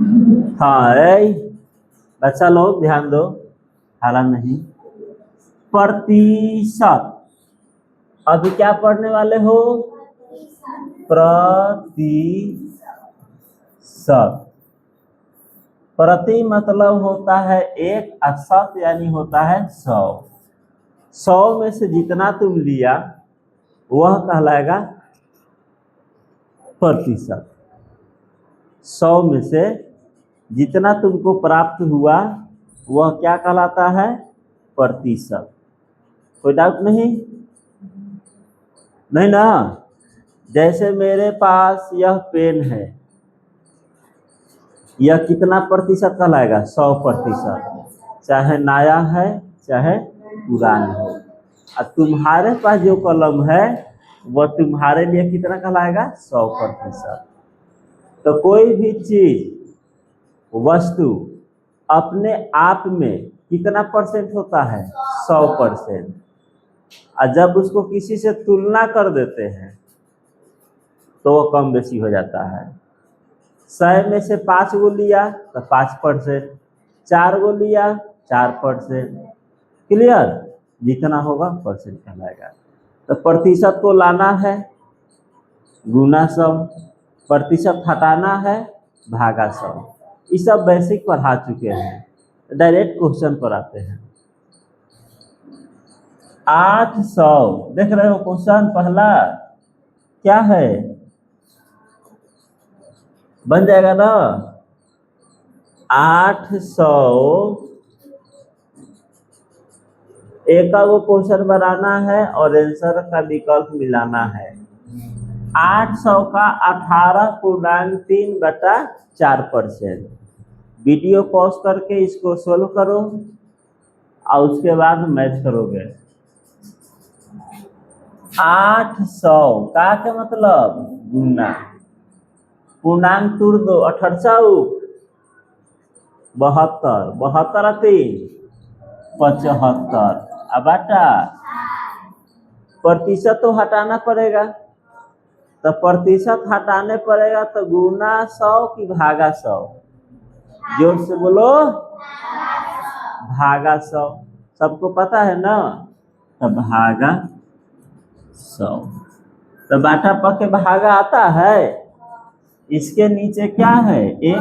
हाँ बच्चा लोग ध्यान दो, हाला नहीं। प्रतिशत, अभी क्या पढ़ने वाले हो? प्रतिशत। प्रति मतलब होता है एक, और शत यानी होता है 100। 100 में से जितना तुम लिया वह कहलाएगा प्रतिशत। 100 में से जितना तुमको प्राप्त हुआ वह क्या कहलाता है? प्रतिशत। कोई डाउट नहीं? नहीं ना? जैसे मेरे पास यह पेन है, यह कितना प्रतिशत कहलाएगा? 100%। चाहे नया है चाहे पुराना है। और तुम्हारे पास जो कलम है वह तुम्हारे लिए कितना कहलाएगा? 100%। तो कोई भी चीज, वस्तु अपने आप में कितना परसेंट होता है? 100%। और जब उसको किसी से तुलना कर देते हैं तो वो कम बेसी हो जाता है। 100 में से 5 गो लिया तो 5%, 4 गो लिया 4%। क्लियर? जितना होगा परसेंट कहलाएगा। तो प्रतिशत को लाना है गुना 100, प्रतिशत हटाना है भागा 100। ये सब बेसिक पढ़ा चुके हैं। डायरेक्ट क्वेश्चन पर आते हैं। 800, देख रहे हो क्वेश्चन पहला क्या है? बन जाएगा ना? 800 एक का वो क्वेश्चन बनाना है और आंसर का विकल्प मिलाना है। 800 का 18.3/4%। वीडियो पॉज करके इसको सोल्व करो और उसके बाद मैच करोगे। 800 का क्या मतलब? गुना। पूर्णांक तोड़ दो, 18 72, 72 3 75। अब बेटा प्रतिशत तो हटाना पड़ेगा, तो प्रतिशत हटाने पड़ेगा तो गुना 100 की भागा 100? जोर से बोलो, भागा 100। सबको पता है ना? तो भागा 100। तो बाटा पके भागा आता है, इसके नीचे क्या है? 1,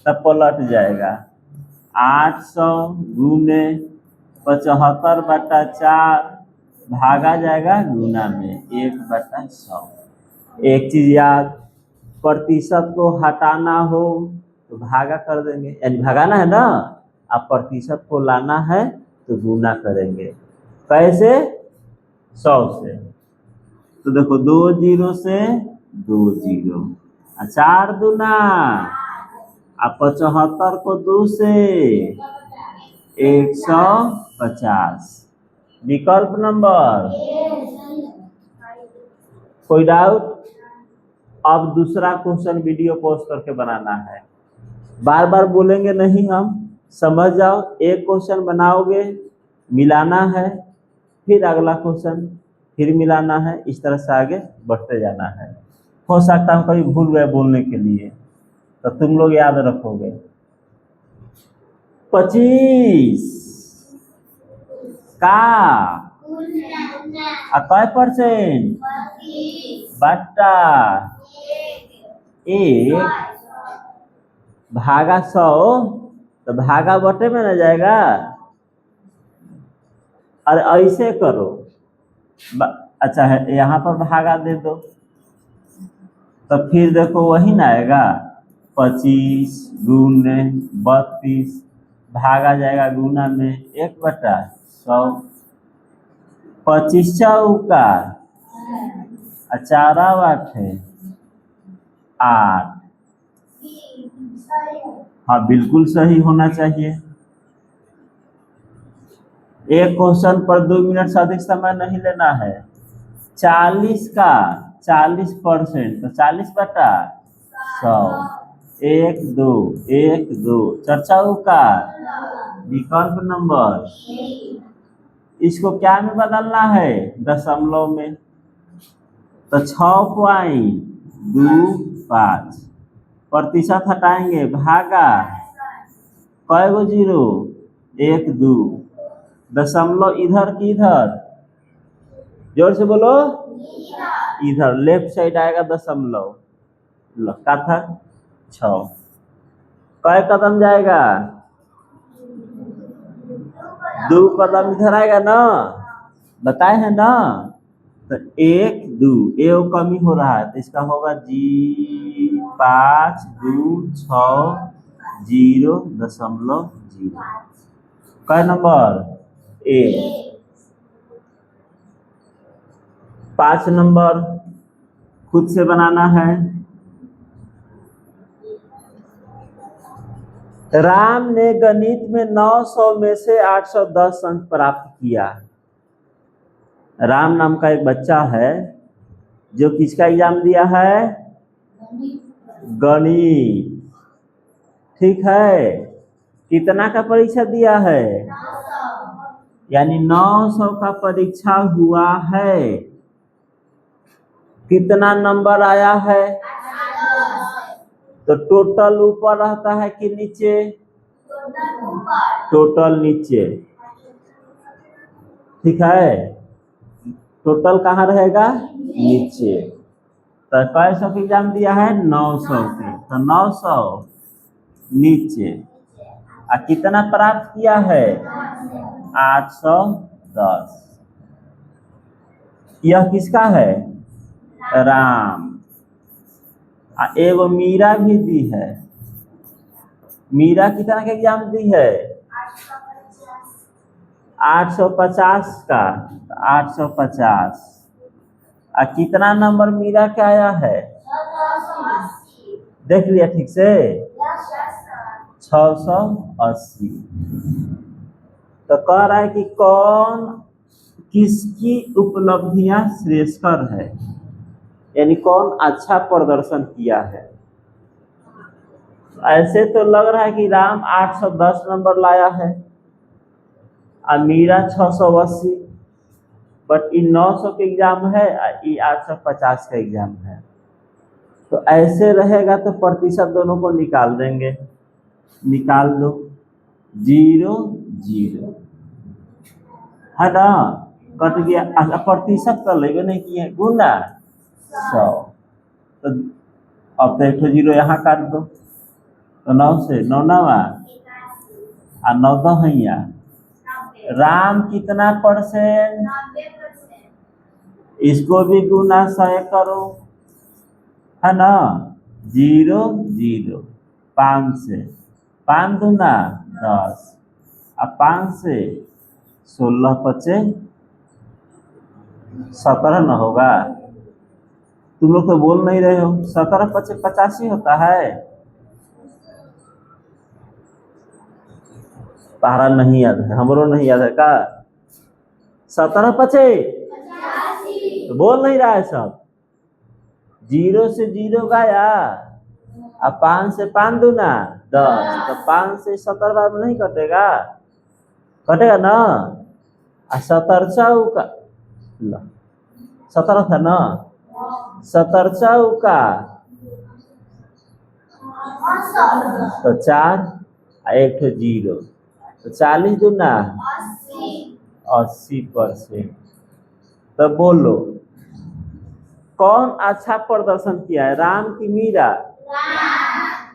तब पलट जाएगा। 800 गुने 75/4 भागा जाएगा गुना में 1/100। एक चीज याद, प्रतिशत को हटाना हो तो भागा कर देंगे, यानी भगाना है ना। अब प्रतिशत को लाना है तो गुना करेंगे। कैसे? 100 से। तो देखो 2 0 से 2 0, 4 दूना, अब 75 को 2 से 150। विकल्प नंबर। कोई डाउट? अब दूसरा क्वेश्चन वीडियो पॉज करके बनाना है। बार बार बोलेंगे नहीं हम, समझ जाओ। एक क्वेश्चन बनाओगे, मिलाना है, फिर अगला क्वेश्चन फिर मिलाना है। इस तरह से आगे बढ़ते जाना है। हो सकता है कभी भूल गए बोलने के लिए, तो तुम लोग याद रखोगे। 25 का कै परसेंट? बट्टा 1 भागा 100, तो भागा बटे में ना जाएगा। अरे ऐसे करो, अच्छा है, यहाँ पर भागा दे दो तो फिर देखो वही ना आएगा। 25 गुने 32 भागा जाएगा गुना में 1/100। 25 चौका 4 8। हाँ बिल्कुल सही होना चाहिए। एक क्वेश्चन पर 2 मिनट से अधिक समय नहीं लेना है। 40 का 40%, तो 40/100। 1 2 1 2, 4 चौका, विकल्प नंबर। इसको क्या में बदलना है? दशमलव में। तो 6.25। प्रतिशत हटाएंगे, भागा कय गो जीरो, 1 2, दशमलव इधर की इधर, जोर से बोलो, इधर लेफ्ट साइड आएगा दशमलव, का था 6, कय कदम जाएगा, 2 कदम इधर आएगा ना, बताए हैं ना, तो 1 2 एगो कमी हो रहा है, तो इसका होगा जी 5 2 6 0.0, कै नंबर 1। 5 नंबर खुद से बनाना है। राम ने गणित में 900 में से 810 अंक प्राप्त किया। राम नाम का एक बच्चा है जो किसका एग्जाम दिया है, गणित, ठीक है, कितना का परीक्षा दिया है, यानी 900 का परीक्षा हुआ है, कितना नंबर आया है, तो टोटल ऊपर रहता है कि नीचे, टोटल नीचे, ठीक है, टोटल कहाँ रहेगा, नीचे। तो कै सौ का एग्जाम दिया है, 900 के, तो 900 नीचे, और कितना प्राप्त किया है, 810। यह किसका है, राम। एगो मीरा भी दी है, मीरा कितना का एग्जाम दी है, 850 का, 850, और कितना नंबर मीरा का आया है, देख लिया ठीक से, 680। तो कह रहा है कि कौन किसकी उपलब्धियां श्रेष्ठकर है, यानी कौन अच्छा प्रदर्शन किया है। ऐसे तो लग रहा है कि राम 810 नंबर लाया है और मीरा 680, बट इन 900 के एग्जाम है और ये 850 का एग्जाम है। तो ऐसे रहेगा तो प्रतिशत दोनों को निकाल देंगे, निकाल दो, 0 0 है ना, कट गया, प्रतिशत कर लेंगे, नहीं किए गुना 100, तो अब तो 1 0 यहाँ काट दो, तो 9 से 9 9 और 9 10, राम कितना परसेंट, इसको भी गुना 100 करो, है ना, 0 0, 5 से 5 दूना 10, और 5 से 16 5 17 न होगा, तुम लोग तो बोल नहीं रहे हो, 17 5 85 होता है, तारा नहीं याद है, हमरो नहीं याद है का, 17 5 तो बोल नहीं रहा है सब, 0 से 0 गया, अब 5 से 5 दूना 10, तो 5 से 17 बार में नहीं कटेगा, कटेगा ना, 17 चौका 17 था ना, 17 चौका तो 4 और 1 0, तो 40 दूना 80%। तो बोलो कौन अच्छा प्रदर्शन किया है, राम की मीरा,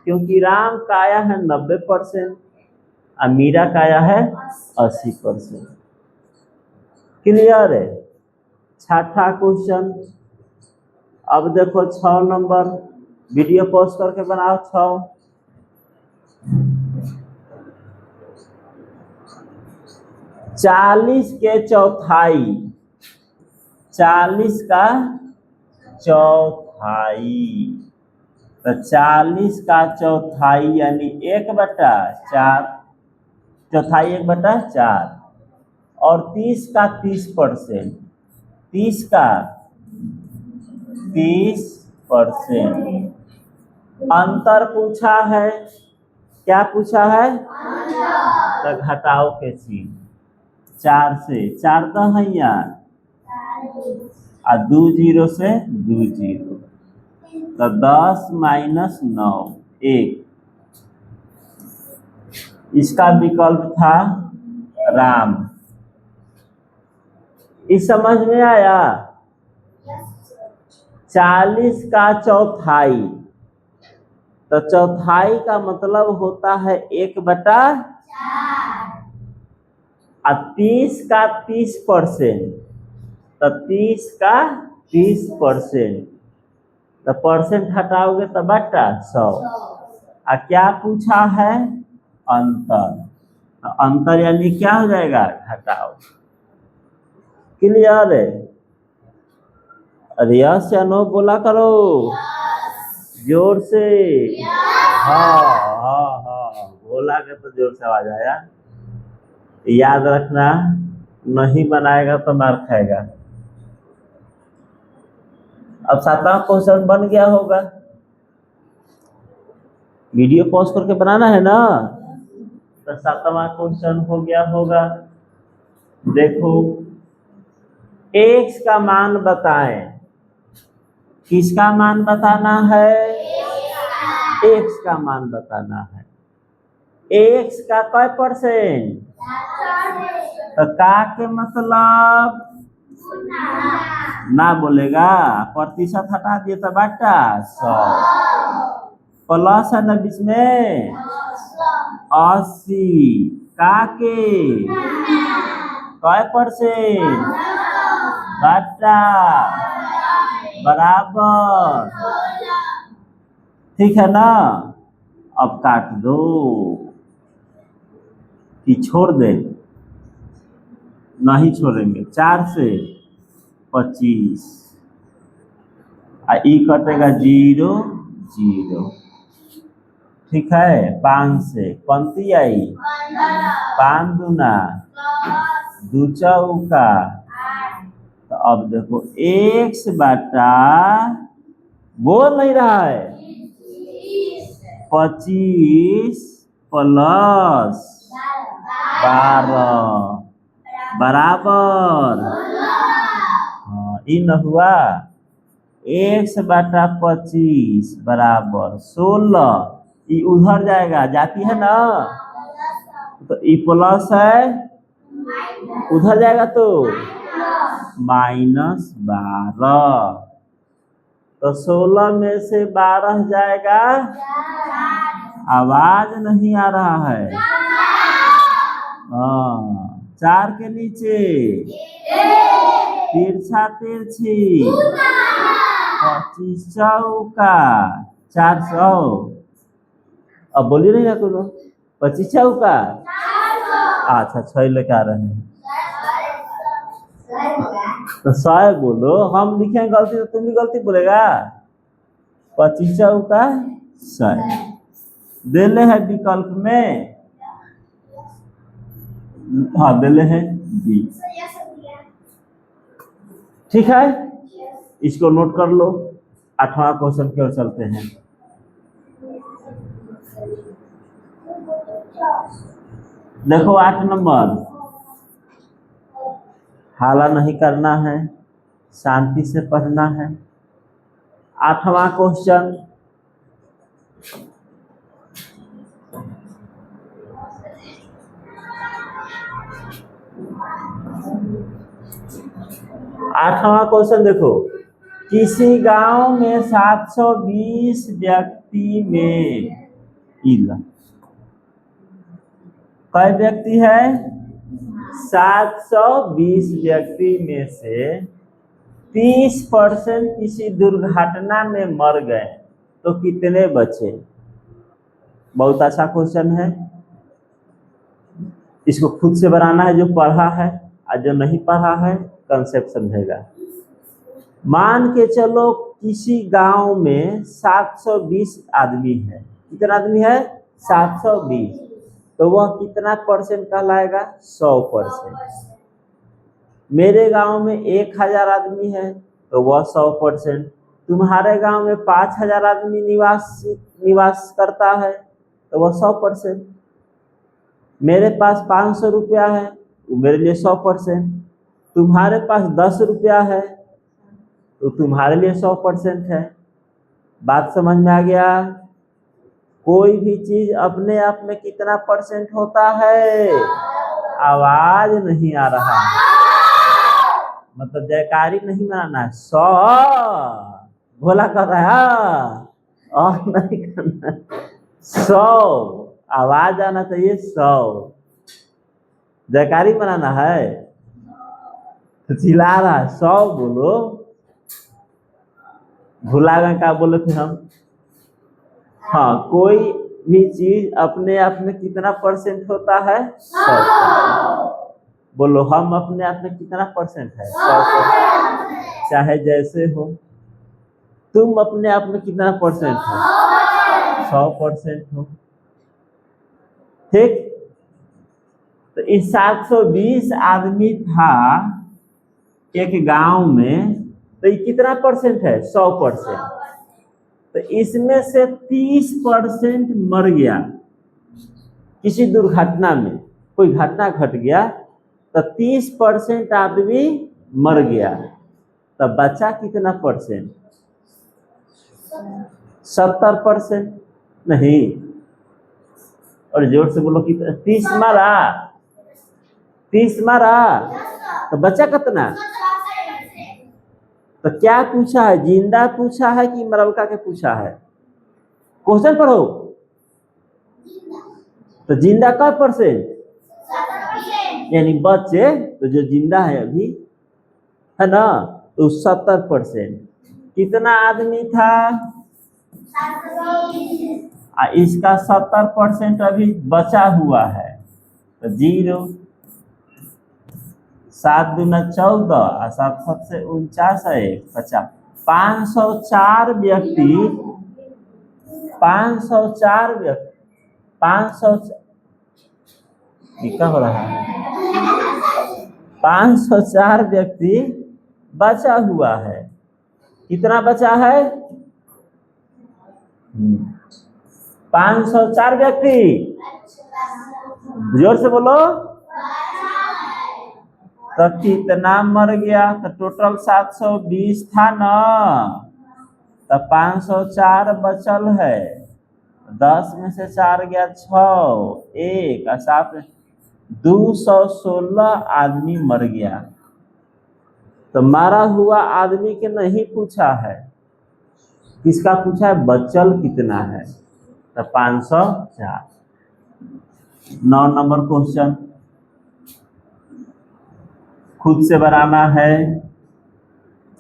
क्योंकि राम का आया है 90% और मीरा का आया है 80%। क्लियर है। छठा क्वेश्चन, अब देखो 6 नंबर, वीडियो पॉज करके बनाओ 6। 40 के चौथाई, 40 का चौथाई, तो 40 का चौथाई यानी 1/4, चौथाई 1/4, और 30 का 30%, 30 का 30%। अंतर पूछा है, क्या पूछा है, तो घटाओ के चीज, 4 से 4 दहिया और 2 0 से 2 0, तो 10 - 9, एक। इसका विकल्प था राम। इस समझ में आया? 40 का चौथाई, तो चौथाई का मतलब होता है 1/4, और 30 का 30%, तो 30 का 30%, तो परसेंट हटाओगे तो बटा 100। क्या पूछा है? अंतर। तो अंतर यानी क्या हो जाएगा? घटाओ। क्लियर है? अरे यस या नो बोला करो, जोर से। हाँ हाँ हाँ, बोला के तो जोर से आवाज आया। याद रखना, नहीं बनाएगा तो मार खाएगा। अब 7वां क्वेश्चन बन गया होगा। वीडियो पॉज करके बनाना है ना? तो 7वां क्वेश्चन हो गया होगा। देखो, x का मान बताएं। किसका मान बताना है? x का मान बताना है। x का कै %? तो का के मतलब ना बोलेगा, प्रतिशत हटा दिए तो बटा 100। प्लस है ना बीच में, 80 का के कै %? बटा बराबर। ठीक है ना? अब काट दो कि छोड़ दे? नहीं छोड़ेंगे। 4 से 25, ई कटेगा 0 0। ठीक है? 5 से पंती आई, 5 दूना 2 चौका। तो अब देखो x बटा, बोल नहीं रहा है, 25 प्लस 12 बराबर, हाँ इन हुआ x बटा 25 बराबर 16। ये उधर जाएगा, जाती है ना? तो ये प्लस है, उधर जाएगा तो -12। तो 16 में से 12 जाएगा, आवाज नहीं आ रहा है। हाँ, 4 के नीचे तिरछा तिरछी, 25 चौका 400। अब बोलिए नहीं ना तुम, 25 चौका। अच्छा 6 लेके आ रहे हैं, तो 100 बोलो। हम लिखेंगे गलती तो तुम भी गलती बोलेगा। 25 चौका 100 देले है विकल्प में। हाँ देले हैं बी। ठीक है, इसको नोट कर लो। 8वां क्वेश्चन की ओर चलते हैं। देखो 8 नंबर, हाला नहीं करना है, शांति से पढ़ना है। 8वां क्वेश्चन, देखो, किसी गांव में 720 व्यक्ति में कई व्यक्ति है? 720 व्यक्ति में से 30% किसी दुर्घटना में मर गए, तो कितने बचे? बहुत अच्छा क्वेश्चन है। इसको खुद से बनाना है, जो पढ़ा है, और जो नहीं पढ़ा है कंसेप्ट समझेगा। मान के चलो किसी गांव में 720 आदमी है। कितना आदमी है? 720। तो वह कितना % कहलाएगा? 100%। मेरे गांव में 1000 आदमी है, तो वह 100%। तुम्हारे गांव में 5000 आदमी निवास करता है, तो वह 100%। मेरे पास 500 रुपया है, तो मेरे लिए 100%। तुम्हारे पास 10 रुपया है, तो तुम्हारे लिए 100% है। बात समझ में आ गया? कोई भी चीज अपने आप में कितना परसेंट होता है? आवाज नहीं आ रहा है, मतलब जयकारी नहीं बनाना है। 100 भोला कर रहा है और नहीं करना। 100 आवाज आना चाहिए। 100 जयकारी बनाना है तो चिल्ला रहा है। 100 बोलो। भुला गए क्या बोले थे हम? हाँ, कोई भी चीज अपने आप में कितना परसेंट होता है? 100%। बोलो, हम अपने आप में कितना परसेंट है? 100%। चाहे जैसे हो। तुम अपने आप में कितना परसेंट हो? 100% हो। ठीक। तो इस 720 आदमी था एक गांव में, तो ये कितना परसेंट है? 100%। तो इसमें से 30% मर गया किसी दुर्घटना में, कोई घटना घट गया तो 30% आदमी मर गया, तो बचा कितना परसेंट? 70%। नहीं, और जोर से बोलो। कितना? 30 मारा, 30 मारा तो बचा कितना? तो क्या पूछा है? जिंदा पूछा है कि मरलका के पूछा है? क्वेश्चन पढ़ो। तो जिंदा का परसेंट? यानी बचे तो जो जिंदा है अभी, है ना, तो 70%। कितना आदमी था? इसका 70% अभी बचा हुआ है, तो 0। 7 दूना 14 और 7 7 से 49 है 50। 504 व्यक्ति, 504 व्यक्ति, 500 क्या हो रहा है? 504 व्यक्ति बचा हुआ है। कितना बचा है? 504 व्यक्ति। जोर से बोलो। तो कितना मर गया? तो टोटल 720 था ना, तो 504 बचल है। 10 में से 4 गया 6, 1 और 7, 216 आदमी मर गया। तो मारा हुआ आदमी के नहीं पूछा है, किसका पूछा है? बचल कितना है? तो 504। 9 नंबर क्वेश्चन खुद से बनाना है।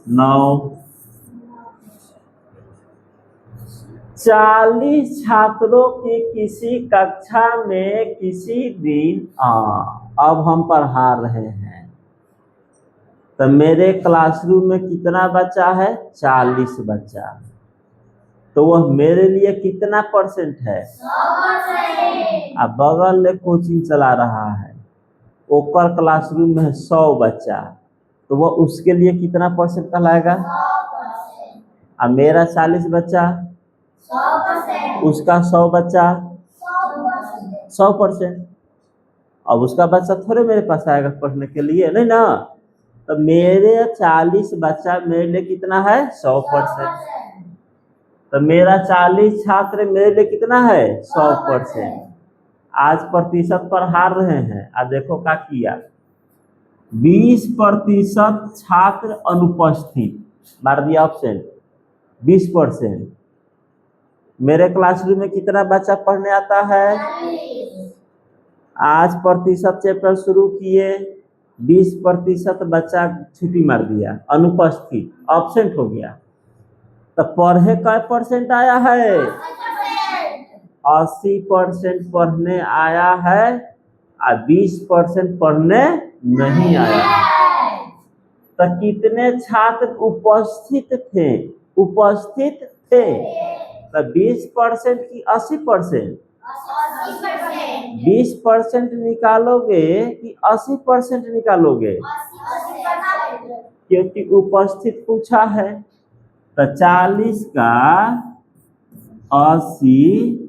9, 40 छात्रों की किसी कक्षा में किसी दिन, अब हम पढ़ा रहे हैं, तो मेरे क्लासरूम में कितना बच्चा है? 40 बच्चा। तो वह मेरे लिए कितना परसेंट है? 100%। अब बगल में कोचिंग चला रहा है, ओकर क्लासरूम में है 100 बच्चा, तो वह उसके लिए कितना परसेंट कहलाएगा? 100%। अब मेरा 40 बच्चा, 100%। उसका 100 बच्चा, 100%। अब उसका बच्चा थोड़े मेरे पास आएगा पढ़ने के लिए, नहीं ना। तो मेरे 40 बच्चा मेरे लिए कितना है? 100%। तो मेरा 40 छात्र मेरे लिए कितना है? 100%। आज प्रतिशत पर हार रहे हैं। अब देखो क्या किया, 20% छात्र अनुपस्थित, मार दिया ऑप्शन। 20%। मेरे क्लासरूम में कितना बच्चा पढ़ने आता है? आज प्रतिशत चैप्टर शुरू किए, 20% बच्चा छुट्टी मार दिया, अनुपस्थित, एब्सेंट हो गया। तो पढ़े का परसेंट आया है? 80% पढ़ने आया है और 20% पढ़ने नहीं आया है। तो कितने छात्र उपस्थित थे? उपस्थित थे। तो 20% की 80%? 20% निकालोगे कि 80% निकालोगे? क्योंकि उपस्थित पूछा है। तो 40 का 80%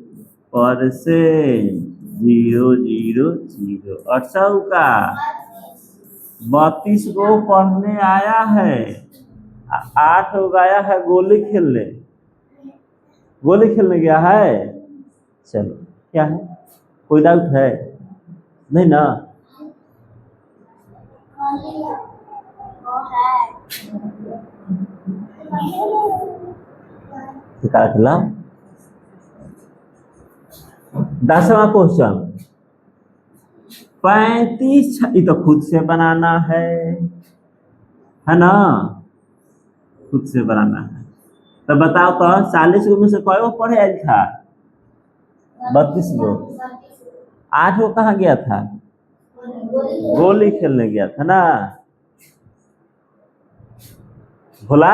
0 0 0 और 100 का 32 को पढ़ने आया है, 8 हो गया है गोली खेलने, गोली खेलने गया है। चलो क्या है, कोई डाउट है? नहीं ना? खिला 10वां क्वेश्चन, 35 ये तो खुद से बनाना है ना, खुद से बनाना है। तो बताओ तो 40 में से कई गो पढ़े आयल था? 32 गो। 8 गो कहाँ गया था? गोली खेलने गया था ना। भोला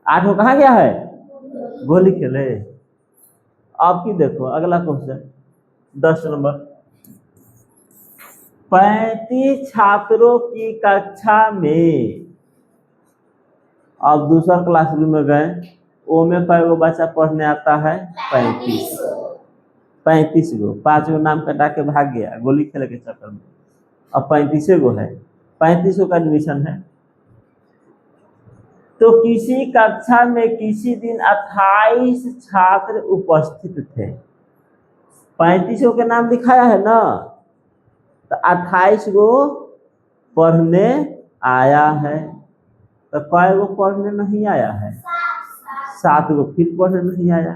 8 गो कहाँ गया है? गोली खेले। अब की देखो अगला क्वेश्चन 10 नंबर, 35 छात्रों की कक्षा में, अब दूसरा क्लासरूम में गए, वो में कई गो बच्चा पढ़ने आता है? 35। 35 गो, 5 गो नाम कटा के भाग गया गोली खेले के चक्कर में, अब 35 गो है, 35 गो का एडमिशन है। तो किसी कक्षा में किसी दिन 28 छात्र उपस्थित थे, 35 गो के नाम दिखाया है ना, तो 28 गो पढ़ने आया है, तो कई गो पढ़ने नहीं आया है? 7 गो फिर पढ़ने नहीं आया।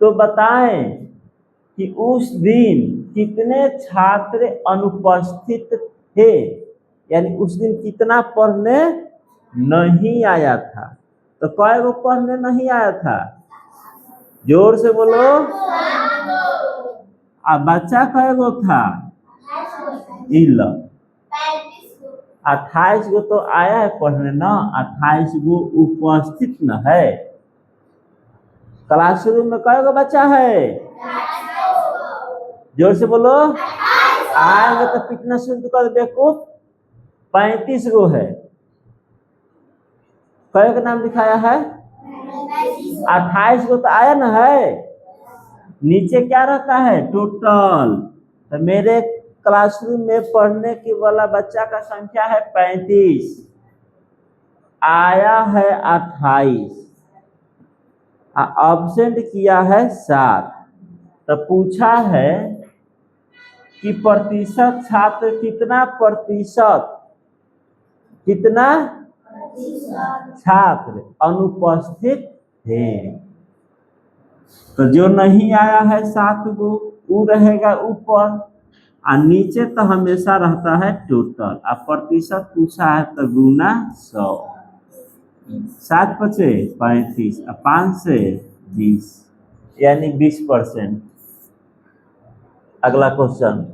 तो बताएं कि उस दिन कितने छात्र अनुपस्थित थे, यानी उस दिन कितना पढ़ने नहीं आया था। तो कई गो पढ़ने नहीं आया था? जोर से बोलो। अब बच्चा कई गो था? 28 गो तो आया है पढ़ने ना, 28 गो उपस्थित न है। क्लासरूम में कई गो बच्चा है? जोर से बोलो। आएंगे तो कितना शुद्ध कर देखो, 35 गो है। कई का नाम दिखाया है? 28 गो तो आया ना है, नीचे क्या रहता है? टोटल। तो मेरे क्लासरूम में पढ़ने के वाला बच्चा का संख्या है 35, आया है 28, एब्सेंट किया है 7। तो पूछा है कि प्रतिशत छात्र कितना प्रतिशत, कितना छात्र अनुपस्थित थे। तो जो नहीं आया है 7 गो, वो रहेगा ऊपर, और नीचे तो हमेशा रहता है टोटल। अब प्रतिशत पूछा है तो गुना 100, 7 पचे 35 और 5 से 20, यानी 20%। अगला क्वेश्चन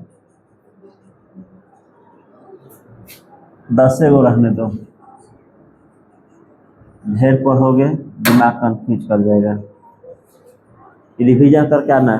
10 गो रहने दो, ढेर पढ़ोगे दिमाग कंफ्यूज कर जाएगा। रिवीजन करके आना।